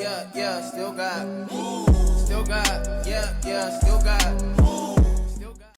still got, still got.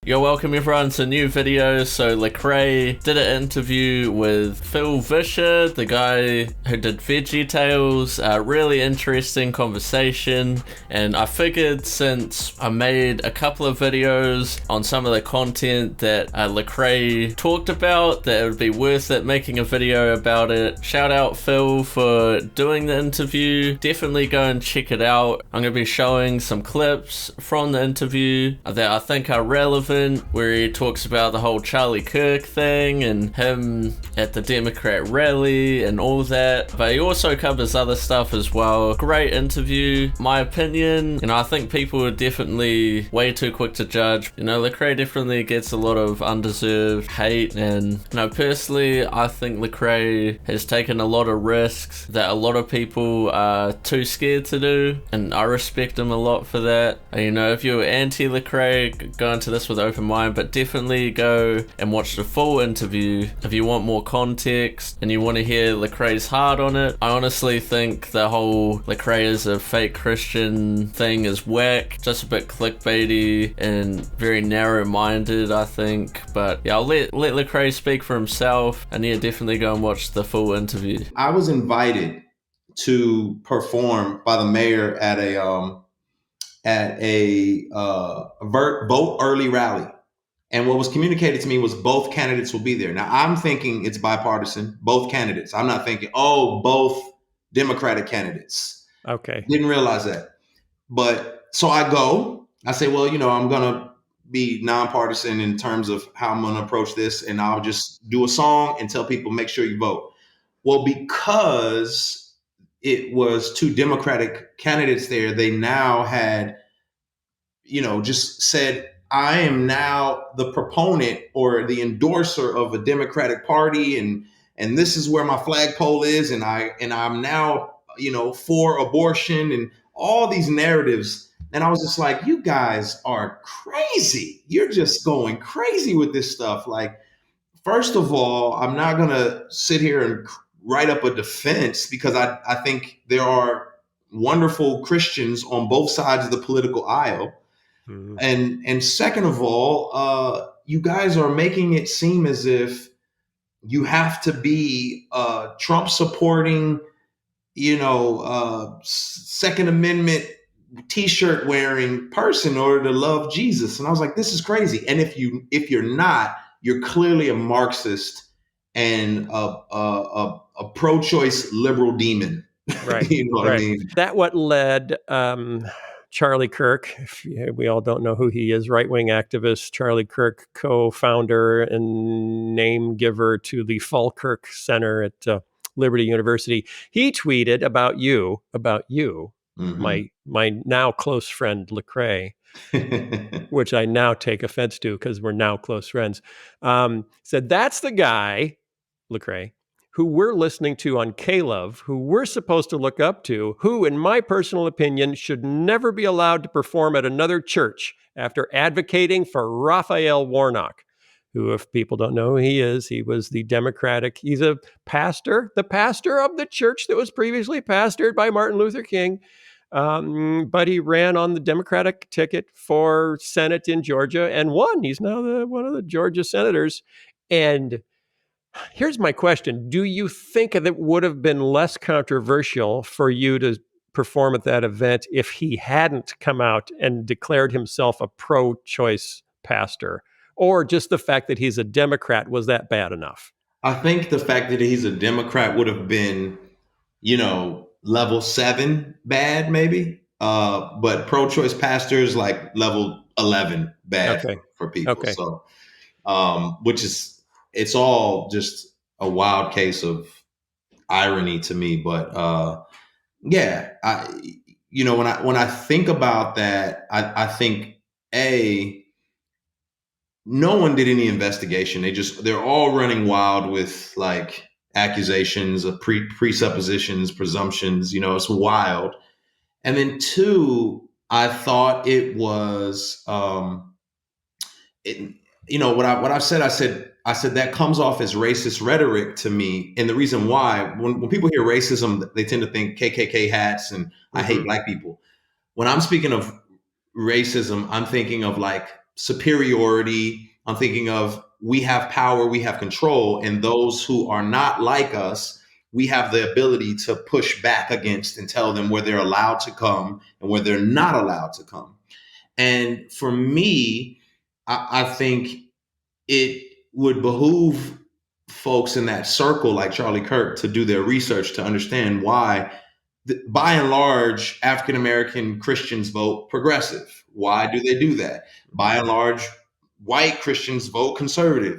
You're welcome everyone to a new video. So Lecrae did an interview with Phil Vischers, the guy who did Veggie Tales. Really interesting conversation, and I figured since I made a couple of videos on some of the content that Lecrae talked about, that it would be worth it making a video about it. Shout out Phil for doing the interview. Definitely go and check it out. I'm going to be showing some clips from the interview that I think are relevant, where he talks about the whole Charlie Kirk thing and him at the Democrat rally and all that, but he also covers other stuff as well. Great interview, my opinion. I think people are definitely way too quick to judge. Lecrae definitely gets a lot of undeserved hate, and personally I think Lecrae has taken a lot of risks that a lot of people are too scared to do, and I respect him a lot for that. If you're anti-Lecrae, go into this with open mind, but definitely go and watch the full interview if you want more context and you want to hear Lecrae's heart on it. I honestly think the whole Lecrae is a fake Christian thing is whack, just a bit clickbaity and very narrow-minded, I think. But yeah, I'll let Lecrae speak for himself, and yeah, definitely go and watch the full interview. I was invited to perform by the mayor at a vote early rally. And what was communicated to me was both candidates will be there. Now, I'm thinking it's bipartisan, both candidates. I'm not thinking, both Democratic candidates. Okay. Didn't realize that. But so I go, I say, well, I'm going to be nonpartisan in terms of how I'm going to approach this. And I'll just do a song and tell people, make sure you vote. Well, because it was two Democratic candidates there, they now had, just said, I am now the proponent or the endorser of a Democratic Party, and this is where my flagpole is, and I'm now, for abortion and all these narratives. And I was just like, you guys are crazy. You're just going crazy with this stuff. Like, first of all, I'm not going to sit here and write up a defense, because I think there are wonderful Christians on both sides of the political aisle. Mm-hmm. And second of all, you guys are making it seem as if you have to be Trump supporting, Second Amendment T-shirt wearing person in order to love Jesus. And I was like, this is crazy. And if you're not, you're clearly a Marxist and a pro-choice liberal demon. Right. You know what I mean? That what led Charlie Kirk, we all don't know who he is, right-wing activist, Charlie Kirk, co-founder and name giver to the Falkirk Center at Liberty University. He tweeted about you, mm-hmm. my now close friend Lecrae, which I now take offense to because we're now close friends. Said, that's the guy, Lecrae, who we're listening to on K-Love, who we're supposed to look up to, who, in my personal opinion, should never be allowed to perform at another church after advocating for Raphael Warnock, who, if people don't know who he is, he was he's a pastor, the pastor of the church that was previously pastored by Martin Luther King. But he ran on the Democratic ticket for Senate in Georgia and won. He's now one of the Georgia senators. And here's my question. Do you think that it would have been less controversial for you to perform at that event if he hadn't come out and declared himself a pro-choice pastor? Or just the fact that he's a Democrat, was that bad enough? I think the fact that he's a Democrat would have been, level 7 bad, maybe. But pro-choice pastors, like level 11 bad for people. Okay. So, it's all just a wild case of irony to me. But when I think about that, I think no one did any investigation. They're all running wild with like accusations of presuppositions, presumptions. It's wild. And then 2, I thought it was, what I've said. I said I said that comes off as racist rhetoric to me. And the reason why, when people hear racism, they tend to think KKK hats and I hate black people. When I'm speaking of racism, I'm thinking of like superiority. I'm thinking of we have power, we have control, and those who are not like us, we have the ability to push back against and tell them where they're allowed to come and where they're not allowed to come. And for me, I think it would behoove folks in that circle like Charlie Kirk to do their research to understand why, by and large, African-American Christians vote progressive. Why do they do that? By and large, white Christians vote conservative.